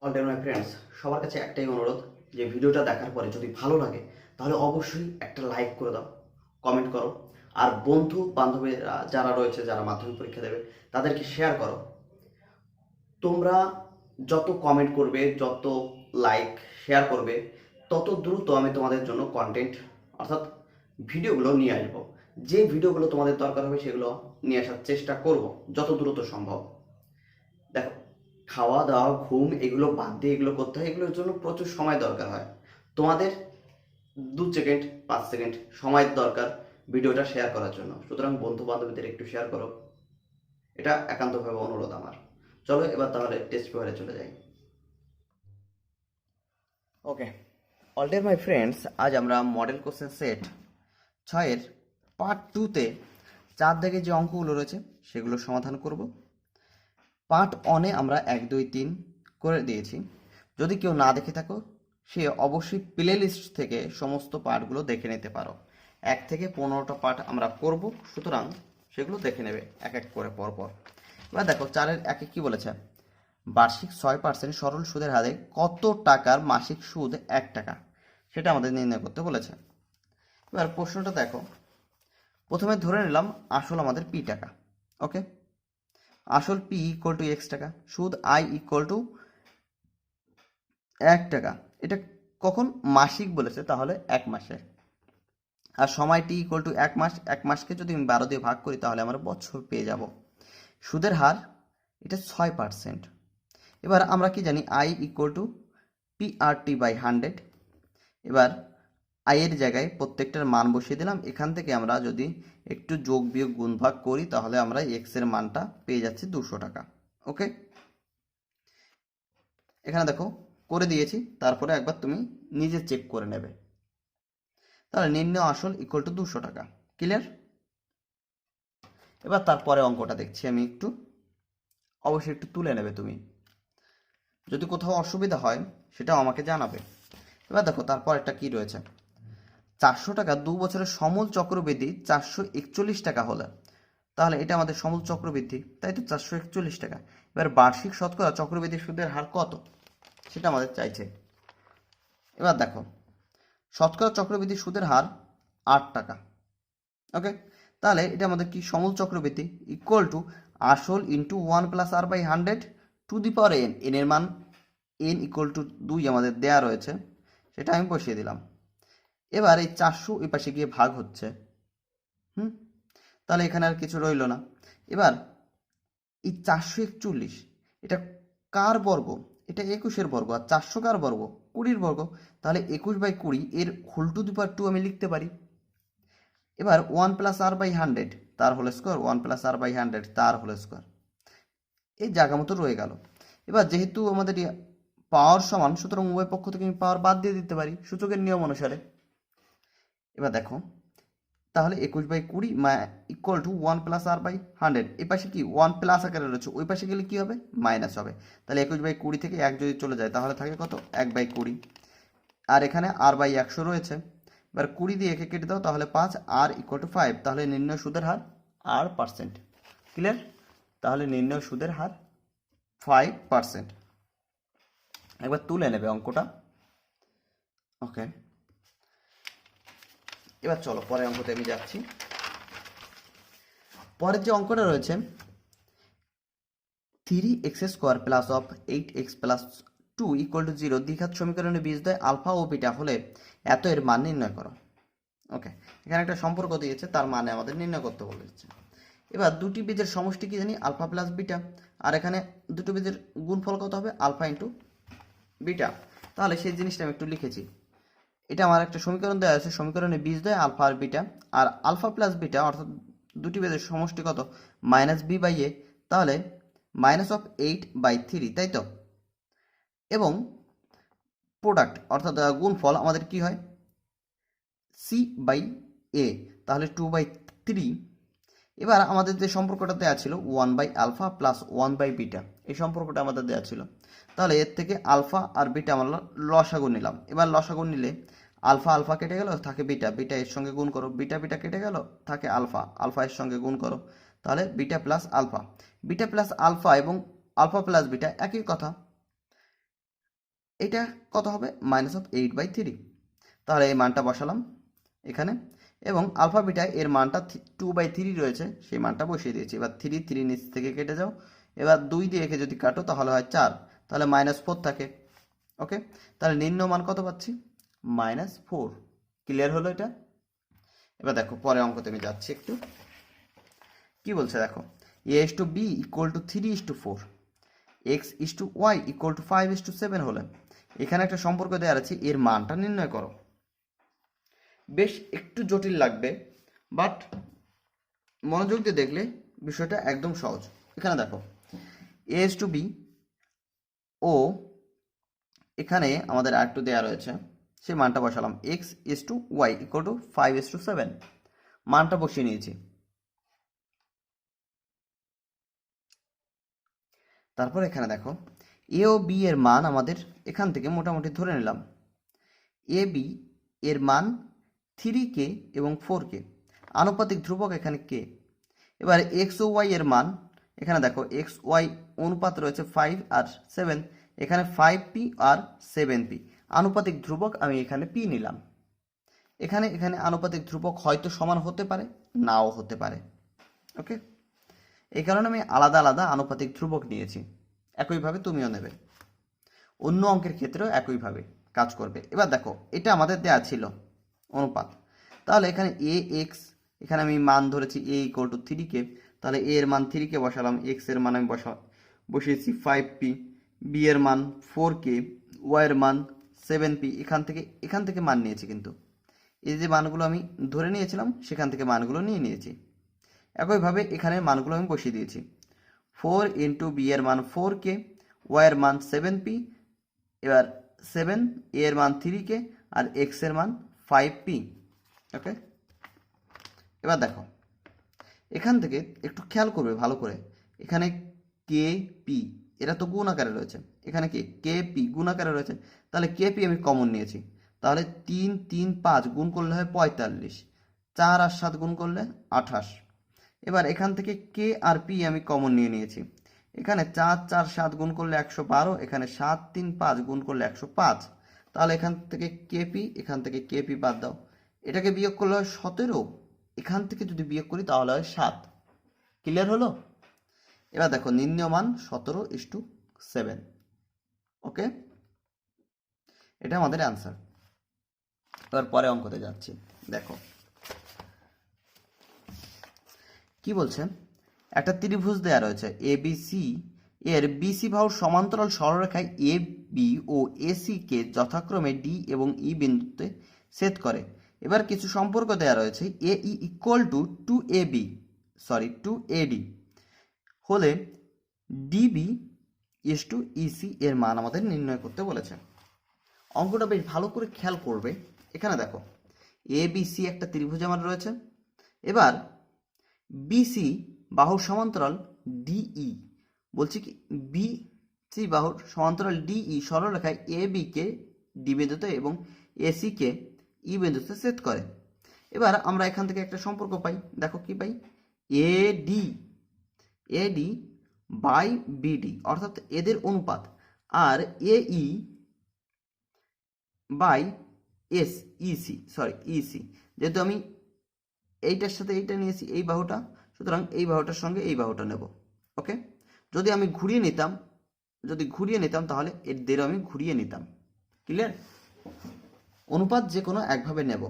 All time my friends, সবার কাছে একটাই অনুরোধ যে ভিডিওটা দেখার পরে যদি ভালো লাগে তাহলে অবশ্যই একটা লাইক করে দাও, কমেন্ট করো। আর বন্ধু বান্ধবীরা যারা রয়েছে, যারা মাধ্যমিক পরীক্ষা দেবে, তাদেরকে শেয়ার করো। তোমরা যত কমেন্ট করবে, যত লাইক শেয়ার করবে, তত দ্রুত আমি তোমাদের জন্য কন্টেন্ট অর্থাৎ ভিডিওগুলো নিয়ে আসবো। যে ভিডিওগুলো তোমাদের দরকার হবে সেগুলো নিয়ে আসার চেষ্টা করব যত দ্রুত সম্ভব। দেখো, খাওয়া দাওয়া ঘুম এগুলো বাদ দিয়ে এগুলো করতে হয়, এগুলোর জন্য প্রচুর সময় দরকার হয়। তোমাদের 2 সেকেন্ড 5 সেকেন্ড সময়ের দরকার ভিডিওটা শেয়ার করার জন্য। সুতরাং বন্ধু বান্ধবীদের একটু শেয়ার করো, এটা একান্তভাবে অনুরোধ আমার। চলো এবার তাহলে টেস্ট পেপারে চলে যাই। ওকে, অলরেডি মাই ফ্রেন্ডস, আজ আমরা মডেল কোশ্চেন সেট 6-এর পার্ট 2-তে 4 দাগে যে অঙ্কগুলো রয়েছে সেগুলো সমাধান করব। পার্ট 1-এ আমরা 1 2 3 করে দিয়েছি। যদি কেউ না দেখে থাকো, সে অবশ্যই প্লে লিস্ট থেকে সমস্ত পার্টগুলো দেখে নিতে পারো। 1 থেকে 15টা পার্ট আমরা করব, সুতরাং সেগুলো দেখে নেবে এক এক করে পরপর। এবার দেখো 4-এর 1-এ কি বলেছে, বার্ষিক 6% সরল সুদের হারে কত টাকার মাসিক সুদ 1 টাকা, সেটা আমাদের নির্ণয় করতে বলেছে। এবার প্রশ্নটা দেখো, প্রথমে ধরে নিলাম আসল আমাদের পি টাকা। ওকে, আসল পি ইকুয়াল টু এক্স টাকা, সুদ আই ইকুয়াল টু 1 টাকা। এটা কখন মাসিক বলেছে, তাহলে 1 মাসে। আর সময় টি ইকুয়াল টু 1 মাস, 1 মাসকে যদি আমি 12 দিয়ে ভাগ করি তাহলে আমরা বছর পেয়ে যাব। সুদের হার এটা 6%। এবার আমরা কি জানি, I equal to P R T by 100। এবার আয়ের জায়গায় প্রত্যেকটার মান বসিয়ে দিলাম। এখান থেকে আমরা যদি একটু যোগ বিয়োগ গুণ ভাগ করি তাহলে আমরা এক্স এর মানটা পেয়ে যাচ্ছি 200 টাকা। ওকে, এখানে দেখো করে দিয়েছি, তারপরে একবার তুমি নিজে চেক করে নেবে। তাহলে নির্ণয় আসল ইকুয়াল টু 200 টাকা। ক্লিয়ার? এবার তারপরে অঙ্কটা দেখছি আমি একটু, অবশ্যই একটু তুলে নেবে তুমি। যদি কোথাও অসুবিধা হয় সেটাও আমাকে জানাবে। এবার দেখো তারপর একটা কি রয়েছে, 400 টাকা 2 বছরের সমূল চক্রবৃদ্ধি 441 টাকা হলে, তাহলে এটা আমাদের সমূল চক্রবৃদ্ধি, তাই তো 441 টাকা। এবার বার্ষিক শতকরা চক্রবৃদ্ধি সুদের হার কত, সেটা আমাদের চাইছে। এবার দেখো, শতকরা চক্রবৃদ্ধি সুদের হার 8 টাকা। ওকে, তাহলে এটা আমাদের কি সমূল চক্রবৃদ্ধি ইকুয়াল টু আসল into 1+r/100 to the power N. N এর মান এন ইকুয়াল টু 2 আমাদের দেয়া রয়েছে, সেটা আমি বসিয়ে দিলাম। এবার এই 400 এই পাশে গিয়ে ভাগ হচ্ছে, তাহলে এখানে আর কিছু রইল না। এবার এই 441 এটা কার বর্গ, এটা 21-এর বর্গ। আর 400 কার বর্গ, 20-র বর্গ। তাহলে 21/20 এর হোল টু দি পাওয়ার 2 আমি লিখতে পারি। এবার 1+r/100 তার হোল স্কোয়ার, 1+r/100 তার হোল স্কোয়ার, এই জায়গা মতো রয়ে গেল। এবার যেহেতু আমাদের পাওয়ার সমান, সুতরাং উভয় পক্ষ থেকে আমি পাওয়ার বাদ দিয়ে দিতে পারি সূচকের নিয়ম অনুসারে। এবার দেখো, তাহলে 21/20 ইকুয়াল টু 1+r/100। এই পাশে কি 1 প্লাস আকারে রয়েছে, ওই পাশে গেলে কি হবে, মাইনাস হবে। তাহলে 21/20 থেকে 1 যদি চলে যায় তাহলে থাকে কত, 1/20। আর এখানে r/100 রয়েছে। এবার 20 দিয়ে একে কেটে দাও, তাহলে 5, r ইকুয়াল টু 5। তাহলে নির্ণয় সুদের হার r%। ক্লিয়ার? তাহলে নির্ণয় সুদের হার 5%। একবার তুলে নেবে অঙ্কটা। ওকে, এবার চলো পরের অঙ্কতে আমি যাচ্ছি। পরের যে অঙ্কটা রয়েছে, 3x² plus of 8x plus 2 equal to 0 দ্বিঘাত সমীকরণে বীজদ্বয় আলফা ও বিটা হলে এত এর মান নির্ণয় করো। ওকে, এখানে একটা সম্পর্ক দিয়েছে, তার মানে আমাদের নির্ণয় করতে বলেছে। এবার দুটি বীজের সমষ্টি কি জানি, আলফা প্লাস বিটা। আর এখানে দুটো বীজের গুণফল কত হবে, আলফা ইন্টু বিটা। তাহলে সেই জিনিসটা আমি একটু লিখেছি। এটা আমার একটা সমীকরণ দেওয়া আছে, সমীকরণে বীজদ্বয় আলফা আর বিটা। আর আলফা প্লাস বিটা অর্থাৎ দুটি বীজের সমষ্টি কত, -b/a। তাহলে -8/3, তাই তো। এবং প্রোডাক্ট অর্থাৎ গুণফল আমাদের কি হয়, c/a, তাহলে 2/3। এবার আমাদের যে সম্পর্কটা দেওয়া ছিল 1/α প্লাস 1/β, এই সম্পর্কটা আমাদের দেওয়া ছিল। তাহলে এর থেকে আলফা আর বিটা আমরা লসাগু নিলাম। এবার লসাগু নিলে আলফা আলফা কেটে গেল, থাকে বিটা, বিটা এর সঙ্গে গুণ করো, বিটা বিটা কেটে গেল, থাকে আলফা, আলফা এর সঙ্গে গুণ করো। তাহলে beta plus alpha. Beta plus alpha এবং আলফা প্লাস বিটা একই কথা। এটা কত হবে -8/3। তাহলে এই মানটা বসালাম এখানে, এবং আলফা বিটা এর মানটা 2/3 রয়েছে, সেই মানটা বসিয়ে দিয়েছি। এবার 3 নিচ থেকে কেটে যাও, এবার 2 দিয়ে একে যদি কাটো তাহলে হয় 4, তাহলে -4 থাকে। ওকে, তাহলে নিম্ন মান কত পাচ্ছি? -4। ক্লিয়ার হলো এটা? এবার দেখো পরে অঙ্কতে আমি যাচ্ছি একটু। কি বলছে দেখো, a/b = 3:4, x/y = 5:7 হলে এখানে একটা সম্পর্ক দেওয়া আছে, এর মানটা নির্ণয় করো। বেশ একটু জটিল লাগবে, বাট মনোযোগ দিয়ে দেখলে বিষয়টা একদম সহজ। এখানে দেখো a/b ও এখানে আমাদের আরেকটু দেওয়া রয়েছে, সেই মানটা বসালাম। x/y = 5:7, মানটা বসিয়ে নিয়েছি। তারপর এখানে দেখো এ ও বি এর মান আমাদের এখান থেকে মোটামুটি ধরে নিলাম। এ বি এর মান 3k এবং 4k, আনুপাতিক ধ্রুবক এখানে k। এবার এক্স ও ওয়াই এর মান এখানে দেখো, এক্স ওয়াই অনুপাত রয়েছে 5 আর 7, এখানে 5p আর 7p, আনুপাতিক ধ্রুবক আমি এখানে p নিলাম। এখানে এখানে আনুপাতিক ধ্রুবক হয়তো সমান হতে পারে, নাও হতে পারে। ওকে, এই কারণে আমি আলাদা আলাদা আনুপাতিক ধ্রুবক নিয়েছি। একইভাবে তুমিও নেবে, অন্য অঙ্কের ক্ষেত্রেও একইভাবে কাজ করবে। এবার দেখো এটা আমাদের দেয়া ছিল অনুপাত, তাহলে এখানে এ এক্স, এখানে আমি মান ধরেছি a = 3k, তাহলে a এর মান 3k বসালাম, x এর মান আমি বসিয়েছি 5p, b এর মান 4k, y এর মান 7p। এখান থেকে মান নিয়েছি, কিন্তু এই যে মানগুলো আমি ধরে নিয়েছিলাম সেখান থেকে মানগুলো নিয়ে নিয়েছি। একইভাবে এখানে মানগুলো আমি বসিয়ে দিয়েছি। 4 × b এর মান 4k, y এর মান 7p, এবার 7, a এর মান 3k আর x এর মান 5p। ওকে, এবার দেখো এখান থেকে একটু খেয়াল করবে ভালো করে, এখানে kp এরা তো গুণ আকারে রয়েছে, এখানে কি kp গুণ আকারে রয়েছে, তাহলে kp আমি কমন নিয়েছি। তাহলে 3 3 5 গুণ করলে হয় 45, 4 আর 7 গুণ করলে 28। এবার এখান থেকে k আর p আমি কমন নিয়ে নিয়েছি। এখানে 4 4 7 গুণ করলে 112, এখানে 7 3 5 গুণ করলে 105। তাহলে এখান থেকে kp, এখান থেকে kp বাদ দাও, এটাকে বিয়োগ করলে হয় 17, এখান থেকে যদি বিয়োগ করি তাহলে হয় 7। ক্লিয়ার হলো? এবার দেখো নির্ণয় মান 17:7। ওকে, এটা আমাদের অ্যান্সার। এবার পরে অঙ্কতে যাচ্ছি। দেখো কি বলছে, একটা ত্রিভুজ দেয়া রয়েছে ABC, এর BC বাহুর সমান্তরাল সরলরেখায় AB ও AC কে যথাক্রমে D এবং E বিন্দুতে ছেদ করে। এবার কিছু সম্পর্ক দেয়া রয়েছে, AE = 2AD হলে DB EC এর মান আমাদের নির্ণয় করতে বলেছে। অঙ্কটা বেশ ভালো করে খেয়াল করবে। এখানে দেখো ABC একটা ত্রিভুজ আমার রয়েছে, এবার BC বাহুর সমান্তরাল DE, বলছি কি BC বাহুর সমান্তরাল DE সরলরেখায় AB কে D বিন্দুতে এবং AC কে E বিন্দুতে ছেদ করে। এবার আমরা এখান থেকে একটা সম্পর্ক পাই, দেখো কি পাই, AD বাই BD, অর্থাৎ এদের অনুপাত, আর AE বাই EC, যেহেতু আমি এইটার সাথে এইটা নিয়েছি এই বাহুটা, সুতরাং এই বাহুটার সঙ্গে এই বাহুটা নেব। ওকে, যদি আমি ঘুরিয়ে নিতাম তাহলে এদেরও আমি ঘুরিয়ে নিতাম। ক্লিয়ার? অনুপাত যে কোনো একভাবে নেব।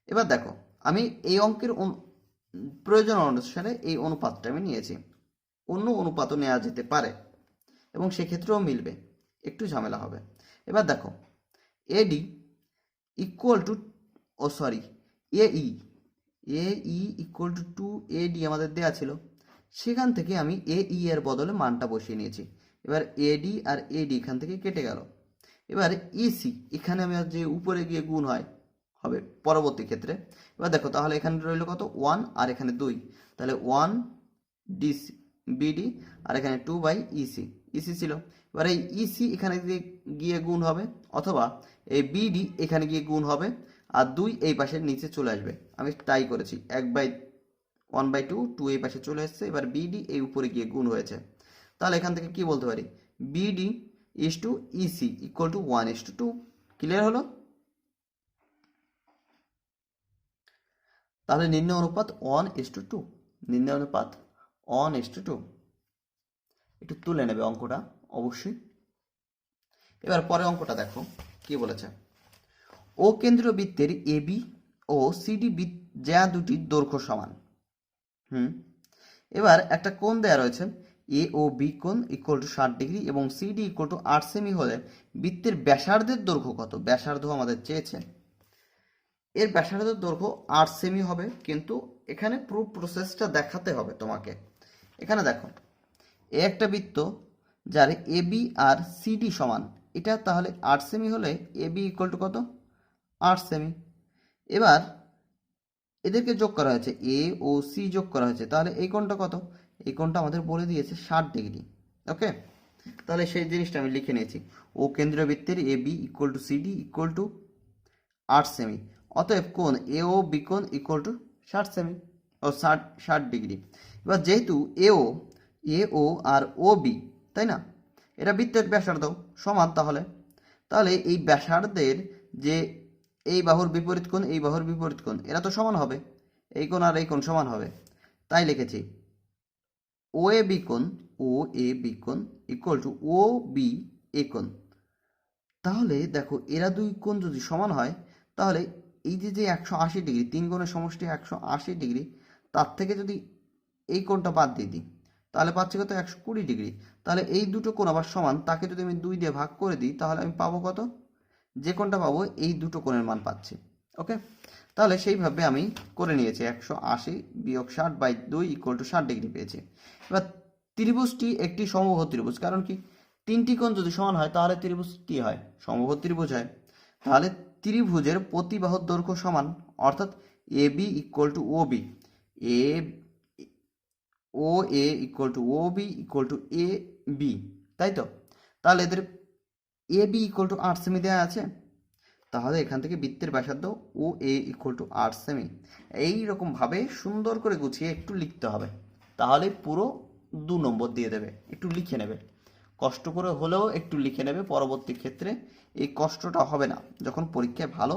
এবার দেখো আমি এই অঙ্কের প্রয়োজন অনুসারে এই অনুপাতটা আমি নিয়েছি, অন্য অনুপাতও নেওয়া যেতে পারে এবং সেক্ষেত্রেও মিলবে, একটু ঝামেলা হবে। এবার দেখো AD AE = 2AD আমাদের দেয়া ছিল, সেখান থেকে আমি AE এর বদলে মানটা বসিয়ে নিয়েছি। এবার AD আর AD এখান থেকে কেটে গেল। এবার EC এখানে আমি যে উপরে গিয়ে গুণ হবে পরবর্তী ক্ষেত্রে। এবার দেখো তাহলে এখানে রইল কত, 1 আর এখানে 2, তাহলে 1 BD আর এখানে 2/EC ছিল। এবার এই EC এখানে গিয়ে গুণ হবে, অথবা এই BD এখানে গিয়ে গুণ হবে, আর 2 এই পাশের নিচে চলে আসবে। আমি তাই করেছি, 1/2, 2 এই পাশে চলে এসেছে। এবার BD এই উপরে গিয়ে গুণ হয়েছে, তাহলে এখান থেকে কি বলতে পারি, BD is to EC equal to 1:2। Clear হলো? তাহলে নির্ণয় অনুপাত 1:2, নির্ণয় অনুপাত 1:2। একটু তুলে নেবে অঙ্কটা অবশ্যই। এবার পরের অঙ্কটা দেখো কি বলেছে। ও কেন্দ্রীয় বৃত্তের এবি ও সিডি যা দুটির দৈর্ঘ্য সমান। এবার একটা কোণ দেয়া রয়েছে, এ ও বি কোণ ইকুয়াল টু 60 এবং সিডি ইকুয়াল টু 8 সেমি হলে বৃত্তের ব্যাসার্ধের দৈর্ঘ্য কত? ব্যাসার্ধ আমাদের চেয়েছে। এর ব্যাসার্ধের দৈর্ঘ্য 8 সেমি হবে, কিন্তু এখানে পুরো প্রসেসটা দেখাতে হবে তোমাকে। এখানে দেখো, এ একটা বৃত্ত যার এ বি আর সিডি সমান, এটা তাহলে 8 সেমি হলে এ বি ইকুয়াল টু কত? 8 সেমি। এবার এদেরকে যোগ করা হয়েছে, এ ও সি যোগ করা হয়েছে, তাহলে এই কোণটা কত? এই কোণটা আমাদের বলে দিয়েছে 60°। ওকে, তাহলে সেই জিনিসটা আমি লিখে নিয়েছি। ও কেন্দ্রীয় বৃত্তের A B equal to CD equal to 8 সেমি, অতএব কোণ এ ও বি কোণ ইকুয়াল টু 60 সেমি ও 60°। এবার যেহেতু এ ও আর ও বি, তাই না, এটা বৃত্তের ব্যাসার্ধ সমান, তাহলে এই ব্যাসার্ধের যে এই বাহুর বিপরীত কোণ, এই বাহুর বিপরীত কোণ, এরা তো সমান হবে, এই কোণ আর এই কোণ সমান হবে। তাই লিখেছি ও এ বি কোণ equal to O B A কোণ। তাহলে দেখো, এরা দুই কোণ যদি সমান হয়, তাহলে এই যে 180°, তিন কোণের সমষ্টি 180°, তার থেকে যদি এই কোণটা বাদ দিয়ে দিই, তাহলে পাচ্ছি কত? 120°। তাহলে এই দুটো কোণ আবার সমান, তাকে যদি আমি 2 দিয়ে ভাগ করে দিই, তাহলে আমি পাবো কত? যে কোণটা পাবো এই দুটো কোণের মান পাচ্ছি। ওকে, তাহলে সেইভাবে আমি করে নিয়েছি। 180 বিয়োগ 60/2 ইকুয়াল টু 60° পেয়েছি। এবার ত্রিভুজটি একটি সমবাহু ত্রিভুজ, কারণ কি, তিনটি কোণ যদি সমান হয় তাহলে ত্রিভুজ কি হয়? সমবাহু ত্রিভুজ হয়। তাহলে ত্রিভুজের প্রতি বাহুর দৈর্ঘ্য সমান, অর্থাৎ A B equal to O B, O A equal to O B equal to A B, তাই তো? তাহলে এদের এ বি ইকুয়াল টু 8 সেমি দেওয়া আছে, তাহলে এখান থেকে বৃত্তের ব্যাসার্ধ ও এ ইকুয়াল টু 8 সেমি। এইরকমভাবে সুন্দর করে গুছিয়ে একটু লিখতে হবে, তাহলে পুরো 2 নম্বর দিয়ে দেবে। একটু লিখে নেবে, কষ্ট করে হলেও একটু লিখে নেবে, পরবর্তী ক্ষেত্রে এই কষ্টটা হবে না যখন পরীক্ষায় ভালো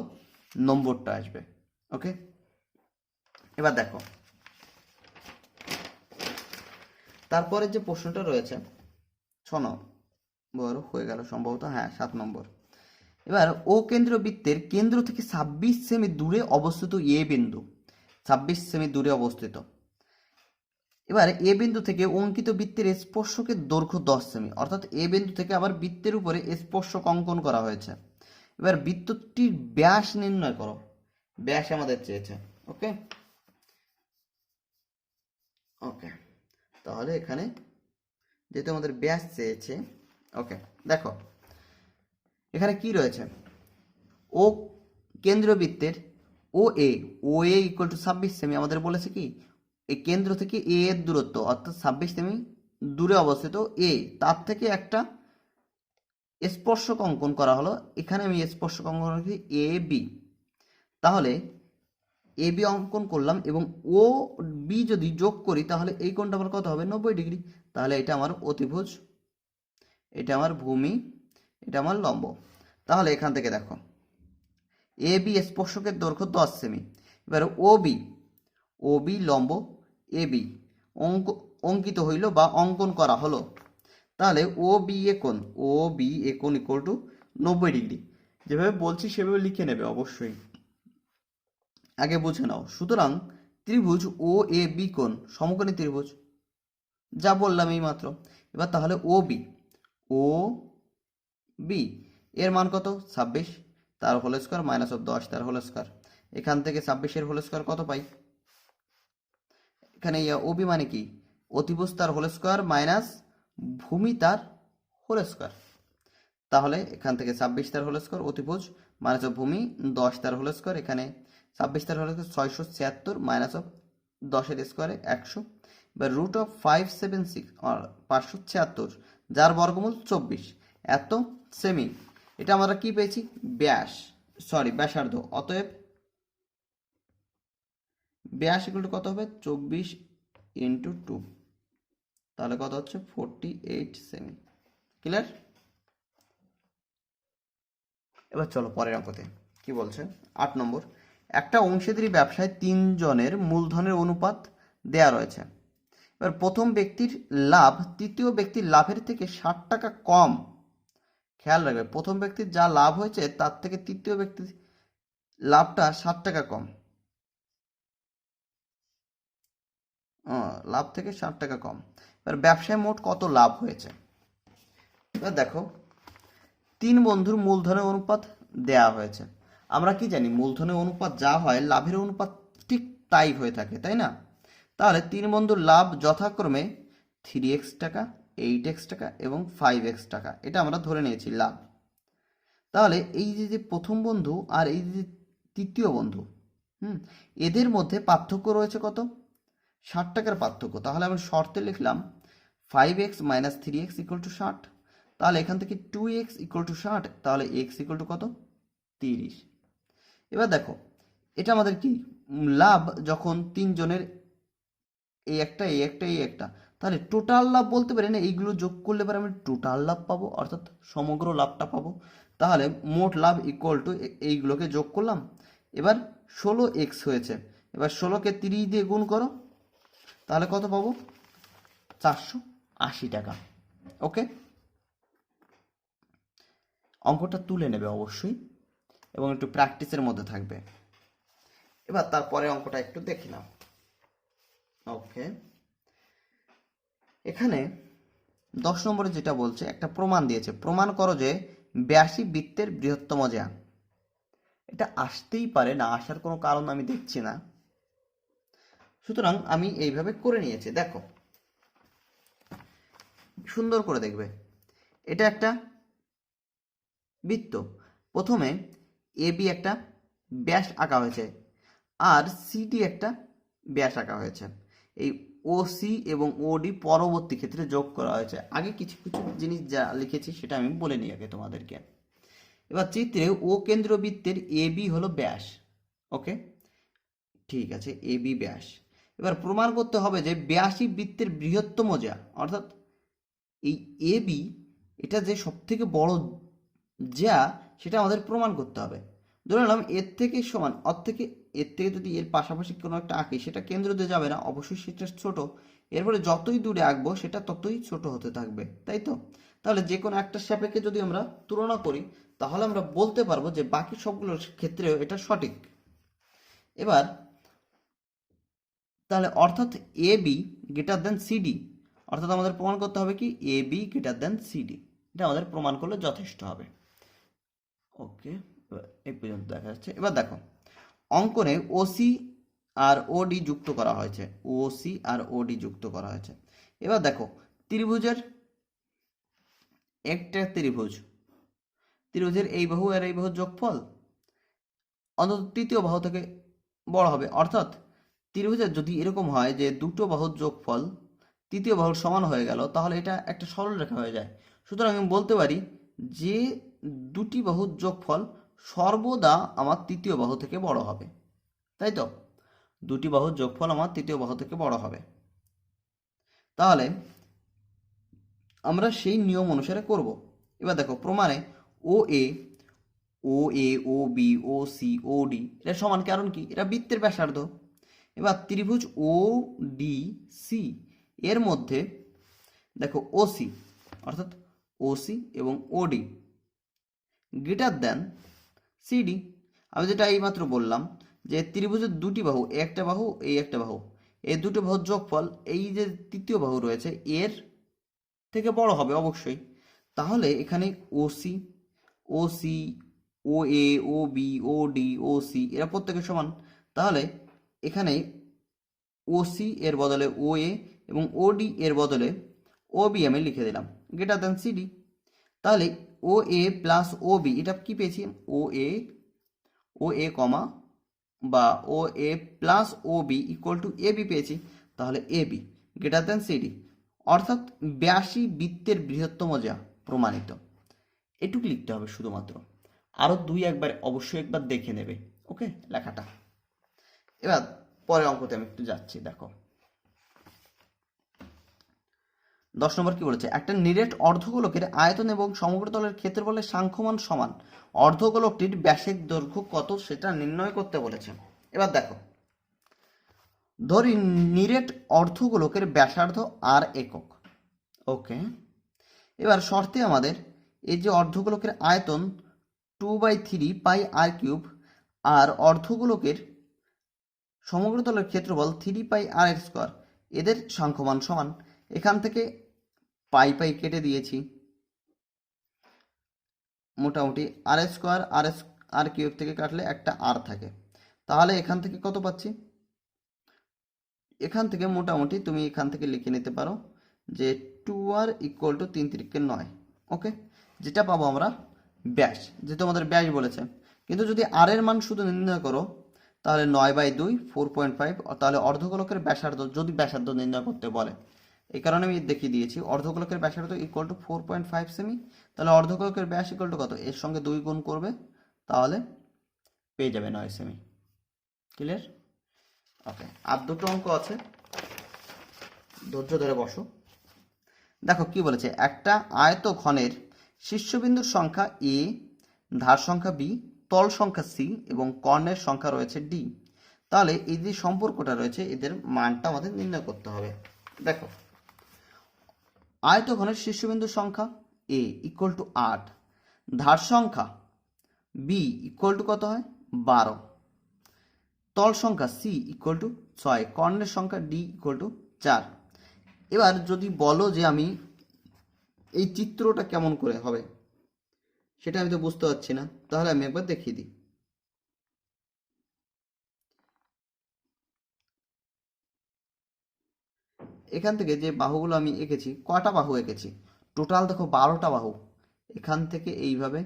নম্বরটা আসবে। ওকে, এবার দেখো তারপরে যে প্রশ্নটা রয়েছে 6 নম্বর হয়ে গেল সম্ভবত, হ্যাঁ 7 নম্বর। এবার ও কেন্দ্র বৃত্তের কেন্দ্র থেকে 26 সেমি দূরে অবস্থিত এ বিন্দু, 26 সেমি দূরে অবস্থিত। এবার এ বিন্দু থেকে অঙ্কিত বৃত্তের স্পর্শকের দৈর্ঘ্য 10 সেমি, অর্থাৎ এ বিন্দু থেকে আবার বৃত্তের উপরে স্পর্শক অঙ্কন করা হয়েছে। এবার বৃত্তটির ব্যাস নির্ণয় করো, ব্যাস আমাদের চেয়েছে। ওকে ওকে, তাহলে এখানে যেহেতু আমাদের ব্যাস চেয়েছে, ওকে দেখো এখানে কি রয়েছে, ও কেন্দ্রীয় বৃত্তের ও এ ইকুয়াল টু 26 সেমি, আমাদের বলেছে কি এই কেন্দ্র থেকে এ এর দূরত্ব, অর্থাৎ 26 সেমি দূরে অবস্থিত এ, তার থেকে একটা স্পর্শক অঙ্কন করা হলো। এখানে আমি স্পর্শক অঙ্কন করেছি এ বি, তাহলে এ বি অঙ্কন করলাম এবং ও বি যদি যোগ করি, তাহলে এই কোণটা আমার কত হবে? 90°। তাহলে এটা আমার অতিভুজ, এটা আমার ভূমি, এটা আমার লম্ব। তাহলে এখান থেকে দেখো এ বি স্পর্শকের দৈর্ঘ্য 10 সেমি। এবার ও বি লম্ব এ বি অঙ্কিত হইল বা অঙ্কন করা হলো। তাহলে ও বি এ কোণ ইকুয়াল টু 90°। যেভাবে বলছি সেভাবে লিখে নেবে অবশ্যই, আগে বুঝে নাও। সুতরাং ত্রিভুজ ও এ বি কোণ সমকোণী ত্রিভুজ, যা বললাম এই মাত্র। এবার তাহলে ও বি এর মান কত? 26, তার হোল স্কয়ার মাইনাস 10 তার হোল স্কয়ার। এখান থেকে 26 এর হোল স্কয়ার কত পাই? এখানে ও বি মানে কি? অতিভুজ তার হোল স্কয়ার মাইনাস ভূমি তার হোল স্কয়ার। তাহলে এখান থেকে 26 তার হোল স্কয়ার, অতিভুজ মাইনাস অফ ভূমি 10 তার হোল স্কয়ার, এখানে 26 তার হোল স্কয়ার 676 মাইনাস অফ 10 এর স্কয়ারে 100, বা রুট অফ 576 576, যার বর্গমূল 24, এত সেমি। এটা আমরা কি পেয়েছি? ব্যাসার্ধ। অতএব ব্যাস ইকুয়াল টু কত হবে? 24 × 2, তাহলে কত হচ্ছে? 48 সেমি। ক্লিয়ার? এবার চলো পরের অঙ্কতে কি বলছে। 8 নম্বর, একটা অংশীদারি ব্যবসায় 3 জনের মূলধনের অনুপাত দেয়া রয়েছে। এবার প্রথম ব্যক্তির লাভ তৃতীয় ব্যক্তির লাভের থেকে 60 টাকা কম। খেয়াল রাখবে, প্রথম ব্যক্তির যা লাভ হয়েছে তার থেকে তৃতীয় ব্যক্তির লাভটা 60 টাকা কম। লাভ থেকে 60 টাকা কম। এবার ব্যবসায় মোট কত লাভ হয়েছে। এবার দেখো, 3 বন্ধুর মূলধনের অনুপাত দেয়া হয়েছে। আমরা কি জানি, মূলধনের অনুপাত যা হয় লাভের অনুপাত ঠিক তাই হয়ে থাকে, তাই না? তাহলে 3 বন্ধুর লাভ যথাক্রমে 3x টাকা, 8x টাকা এবং 5x টাকা, এটা আমরা ধরে নিয়েছি লাভ। তাহলে এই যে প্রথম বন্ধু আর এই যে তৃতীয় বন্ধু, এদের মধ্যে পার্থক্য রয়েছে কত? 60 টাকার পার্থক্য। তাহলে আমি শর্তে লিখলাম 5x minus 3x equal to 60। তাহলে এখান থেকে 2x ইকুয়াল টু 60, তাহলে x ইকুয়াল টু কত? 30। এবার দেখো, এটা আমাদের কি লাভ, যখন 3 জনের এই একটা এই একটা এই একটা, তাহলে টোটাল লাভ বলতে পারি না, এইগুলো যোগ করলে পরে আমি টোটাল লাভ পাবো, অর্থাৎ সমগ্র লাভটা পাবো। তাহলে মোট লাভ ইকুয়াল টু এইগুলোকে যোগ করলাম। এবার 16x হয়েছে। এবার 16কে 30 দিয়ে গুণ করো, তাহলে কত পাবো? 480 টাকা। ওকে, অঙ্কটা তুলে নেবে অবশ্যই এবং একটু প্র্যাকটিসের মধ্যে থাকবে। এবার তারপরে অঙ্কটা একটু দেখে নাও। ওকে, এখানে 10 নম্বরে যেটা বলছে, একটা প্রমাণ দিয়েছে, প্রমাণ করো যে 82 বৃত্তের বৃহত্তম জ্যা। এটা আসতেই পারে, না আসার কোনো কারণ আমি দেখছি না, সুতরাং আমি এইভাবে করে নিয়েছি। দেখো সুন্দর করে দেখবে, এটা একটা বৃত্ত। প্রথমে এবি একটা ব্যাস আঁকা হয়েছে আর সিডি একটা ব্যাস আঁকা হয়েছে। এই ওসি এবং ওডি পরবর্তী ক্ষেত্রে যোগ করা হয়েছে। আগে কিছু কিছু জিনিস যা লিখেছি সেটা আমি বলে নিই আগে তোমাদেরকে। এবার চিত্রে ও কেন্দ্র বৃত্তের এবি হলো ব্যাস। ওকে, ঠিক আছে, এবি ব্যাস। এবার প্রমাণ করতে হবে যে 82 বৃত্তের বৃহত্তম জ্যা, অর্থাৎ এই এবি এটা যে সব থেকে বড় জ্যা, সেটা আমাদের প্রমাণ করতে হবে। ধরে নিলাম এর থেকে সমান, এর থেকে যদি এর পাশাপাশি কোনো একটা আঁকি, সেটা কেন্দ্র দিয়ে যাবে না, অবশ্যই সেটা ছোট। এরপরে যতই দূরে আঁকবো সেটা ততই ছোট হতে থাকবে, তাই তো? তাহলে যে কোনো একটা সাপেক্ষে যদি আমরা তুলনা করি, তাহলে আমরা বলতে পারবো যে বাকি সবগুলোর ক্ষেত্রেও এটা সঠিক। এবার তাহলে অর্থাৎ A B greater than CD, অর্থাৎ আমাদের প্রমাণ করতে হবে কি এ বি গ্রেটার দেন সিডি। এটা আমাদের প্রমাণ করলে যথেষ্ট হবে। ওকে, এই পর্যন্ত দেখা যাচ্ছে। এবার দেখো, অঙ্কনে ওসি আর ওডি যুক্ত করা হয়েছে, ওসি আর ওডি যুক্ত করা হয়েছে। এবার দেখো, ত্রিভুজের একটা ত্রিভুজের এই বাহু আর এই বাহুর যোগফল অন্তত তৃতীয় বাহু থেকে বড় হবে। অর্থাৎ ত্রিভুজের যদি এরকম হয় যে দুটো বাহুর যোগফল তৃতীয় বাহুর সমান হয়ে গেল, তাহলে এটা একটা সরলরেখা হয়ে যায়। সুতরাং আমি বলতে পারি যে দুটি বাহুর যোগফল সর্বদা আমার তৃতীয় বাহু থেকে বড় হবে, তাই তো? দুটি বাহুর যোগফল আমার তৃতীয় বাহু থেকে বড় হবে। তাহলে আমরা সেই নিয়ম অনুসারে করব। এবার দেখো, প্রমাণে ও এ ও বি ও সি ও ডি এটা সমান, কারণ কি এটা বৃত্তের ব্যাসার্ধ। এবার ত্রিভুজ ও ডি সি এর মধ্যে দেখো ওসি, অর্থাৎ ওসি এবং ওডি গ্রেটার দেন সিডি। আমি যেটা এইমাত্র বললাম যে ত্রিভুজের দুটি বাহু, একটা বাহু এই একটা বাহু, এই দুটো বাহুর যোগফল এই যে তৃতীয় বাহু রয়েছে এর থেকে বড় হবে অবশ্যই। তাহলে এখানে ওসি ওসি ও এ ও বি ও ডি ও সি এরা প্রত্যেকের সমান। তাহলে এখানে ওসি এর বদলে ও এ এবং ওডি এর বদলে ও বি আমি লিখে দিলাম গ্রেটার দেন সিডি। তাহলে ও এ প্লাস ও বি এটা কি পেয়েছি, ও এ কমা বা O A plus O B equal to A B পেয়েছি। তাহলে A B greater than CD, অর্থাৎ 82 বৃত্তের বৃহত্তম জ্যা প্রমাণিত। এটুকু লিখতে হবে শুধুমাত্র, আরো একবার অবশ্যই একবার দেখে নেবে। ওকে, লেখাটা। এবার পরের অঙ্কতে আমি একটু যাচ্ছি। দেখো 10 নম্বর কি বলেছে, একটা নিরেট অর্ধগোলকের আয়তন এবং সমগ্র তলের ক্ষেত্রফলের সাংখ্যমান সমান, অর্ধগোলকটির ব্যাসের দৈর্ঘ্য কত সেটা নির্ণয় করতে বলেছে। এবার দেখো, ধরি নিরেট অর্ধগোলকের ব্যাসার্ধ আর একক। ওকে, এবার শর্তে আমাদের এই যে অর্ধগোলকের আয়তন 2/3 পাই আর কিউব আর অর্ধগোলকের সমগ্র তলের ক্ষেত্রফল 3 পাই আর স্কোয়ার, এদের সাংখ্যমান সমান। এখান থেকে পাই পাই কেটে দিয়েছি, মোটামুটি আর স্কোয়ার আর কিউব থেকে কাটলে একটা আর থাকে, তাহলে এখান থেকে কত পাচ্ছি, এখান থেকে মোটামুটি তুমি এখান থেকে লিখে নিতে পারো যে 2r ইকুয়াল টু 3 3 9। ওকে, যেটা পাবো আমরা ব্যাস, যেহেতু আমাদের ব্যাস বলেছে। কিন্তু যদি আর এর মান শুধু নির্ণয় করো তাহলে 9/2 4.5, তাহলে অর্ধগোলকের ব্যাসার্ধ যদি ব্যাসার্ধ নির্ণয় করতে বলে, এই কারণে আমি দেখিয়ে দিয়েছি অর্ধগোলকের ব্যাসার্ধ ইকুয়াল টু 4.5 সেমি। তাহলে অর্ধগোলকের ব্যাস ইকুয়াল টু কত, এর সঙ্গে 2 গুণ করবে তাহলে পেয়ে যাবে 9 সেমি। ক্লিয়ার? ওকে, আর দুটো অঙ্ক আছে, ধৈর্য ধরে বসো। দেখো কি বলেছে, একটা আয়তঘনের শীর্ষবিন্দুর সংখ্যা এ, ধার সংখ্যা বি, তল সংখ্যা সি এবং কর্ণের সংখ্যা রয়েছে ডি। তাহলে এই যে সম্পর্কটা রয়েছে এদের মানটা আমাদের নির্ণয় করতে হবে। দেখো, আয়তঘনের শীর্ষবিন্দুর সংখ্যা এ ইকুয়াল টু 8, ধার সংখ্যা বি ইকুয়াল টু কত হয় 12, তল সংখ্যা সি ইকুয়াল টু 6, কর্ণের সংখ্যা ডি ইকুয়াল টু 4। এবার যদি বলো যে আমি এই চিত্রটা কেমন করে হবে সেটা আমি তো বুঝতে পারছি না, তাহলে আমি একবার দেখিয়ে দিই। এখান থেকে যে বাহুগুলো আমি এঁকেছি, কটা বাহু এঁকেছি, টোটাল দেখো 12টা বাহু। এখান থেকে এইভাবে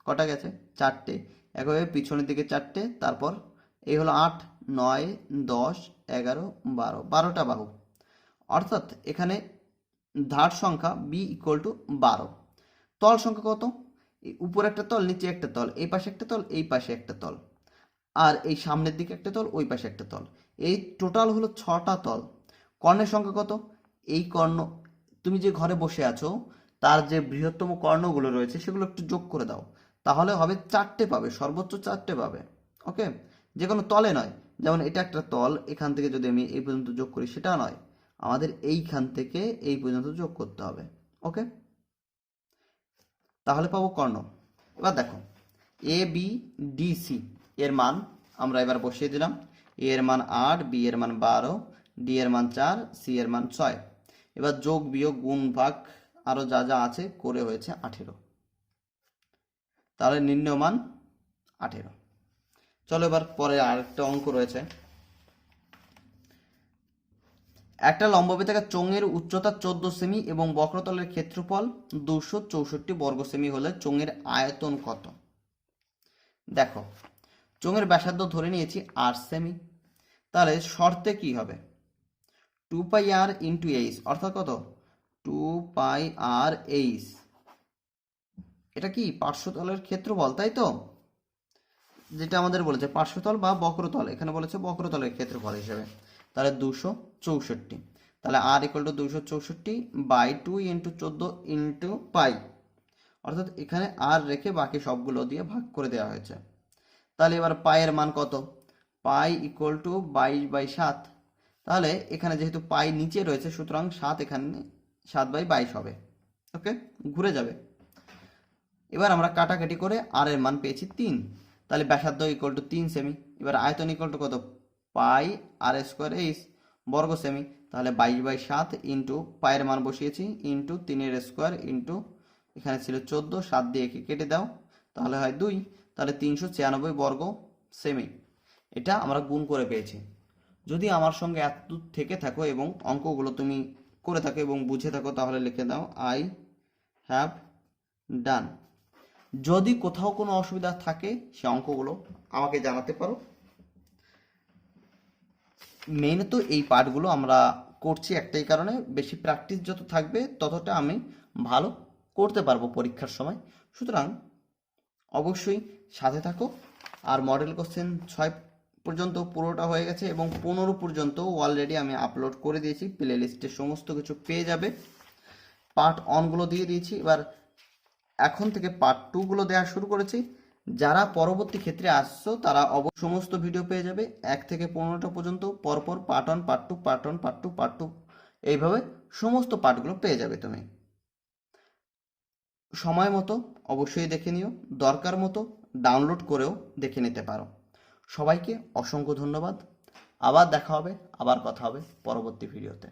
কটা গেছে, 4টে, একভাবে পিছনের দিকে 4টে, তারপর এই হলো 8 9 10 11 12, 12টা বাহু। অর্থাৎ এখানে ধার সংখ্যা বি ইকুয়াল টু 12, তল সংখ্যা কত, উপরে একটা তল নিচে একটা তল, এই পাশে একটা তল এই পাশে একটা তল, আর এই সামনের দিকে একটা তল ওই পাশে একটা তল, এই টোটাল হলো 6টা তল। কর্ণের সংখ্যা কত, এই কর্ণ তুমি যে ঘরে বসে আছো তার যে বৃহত্তম কর্ণগুলো রয়েছে সেগুলো একটু যোগ করে দাও, তাহলে হবে 4টে পাবে, সর্বোচ্চ 4টে পাবে। ওকে, যে কোনো তলে নয়, যেমন এটা একটা তল, এখান থেকে যদি আমি এই পর্যন্ত যোগ করি সেটা নয়, আমাদের এইখান থেকে এই পর্যন্ত যোগ করতে হবে। ওকে, তাহলে পাবো কর্ণ। এবার দেখো, এ বি ডি সি এর মান আমরা এবার বসিয়ে দিলাম। এ এর মান 8, বি এর মান 12, ডি এর মান 4, সি এর মান 6। এবার যোগ বিয়োগ গুণ ভাগ আরো যা যা আছে করে হয়েছে 18, তাহলে নির্ণয় মান 18। চলো এবার পরে আরেকটা অঙ্ক রয়েছে। একটা লম্ববৃত্তাকার চোঙের উচ্চতা 14 সেমি এবং বক্রতলের ক্ষেত্রফল 264 বর্গ সেমি হলে চোঙের আয়তন কত? দেখো, চোঙের ব্যাসার্ধ ধরে নিয়েছি 8 সেমি, তাহলে শর্তে কি হবে, 2 পাই আর ইন্টু এইচ, অর্থাৎ কত 2 পাই আর এইচ, এটা কি পার্শ্বতলের ক্ষেত্রফল, তাই তো, যেটা আমাদের বলেছে পার্শ্বতল বা বক্রতল, এখানে বলেছে বক্রতলের ক্ষেত্রফল হিসেবে, তাহলে 264, তাহলে R equal to 264/2 into 14 into pi, অর্থাৎ এখানে আর রেখে বাকি সবগুলো দিয়ে ভাগ করে দেওয়া হয়েছে। তাহলে এবার পাইয়ের মান কত, পাই ইকুয়াল টু 22/7, তাহলে এখানে যেহেতু পাই নিচে রয়েছে সুতরাং 7 এখানে 7/22 হবে। ওকে, ঘুরে যাবে। এবার আমরা কাটাকাটি করে আর এর মান পেয়েছি 3, তাহলে ব্যাসার্ধ ইকুয়াল টু 3 সেমি। এবার আয়তন ইকুয়াল টু কত, পাই আর স্কোয়ার এইচ বর্গ সেমি, তাহলে 22/7 ইন্টু পায়ের মান বসিয়েছি ইন্টু 3 স্কোয়ার ইন্টু এখানে ছিল 14, 7 দিয়ে একে কেটে দাও তাহলে হয় 2, তাহলে 396 বর্গ সেমি। এটা আমরা গুণ করে পেয়েছি। যদি আমার সঙ্গে এত থেকে থাকো এবং অঙ্কগুলো তুমি করে থাকো এবং বুঝে থাকো তাহলে লিখে দাও আই হ্যাভ ডান। যদি কোথাও কোনো অসুবিধা থাকে সে অঙ্কগুলো আমাকে জানাতে পারো। মেইন তো এই পার্টগুলো আমরা করছি একটাই কারণে, বেশি প্র্যাকটিস যত থাকবে ততটা আমি ভালো করতে পারবো পরীক্ষার সময়। সুতরাং অবশ্যই সাথে থাকো। আর মডেল কোশ্চেন 6 পর্যন্ত পুরোটা হয়ে গেছে এবং 15 পর্যন্ত অলরেডি আমি আপলোড করে দিয়েছি, প্লে লিস্টে সমস্ত কিছু পেয়ে যাবে। পার্ট ওয়ানগুলো দিয়ে দিয়েছি, এবার এখন থেকে পার্ট টুগুলো দেওয়া শুরু করেছি। যারা পরবর্তী ক্ষেত্রে আসছো তারা সমস্ত ভিডিও পেয়ে যাবে 1 থেকে 15টা পর্যন্ত, পরপর part one part two part one part two part two, এইভাবে সমস্ত পার্টগুলো পেয়ে যাবে তুমি। সময় মতো অবশ্যই দেখে নিও, দরকার মতো ডাউনলোড করেও দেখে নিতে পারো। সবাইকে অসংখ্য ধন্যবাদ। আবার দেখা হবে, আবার কথা হবে পরবর্তী ভিডিওতে।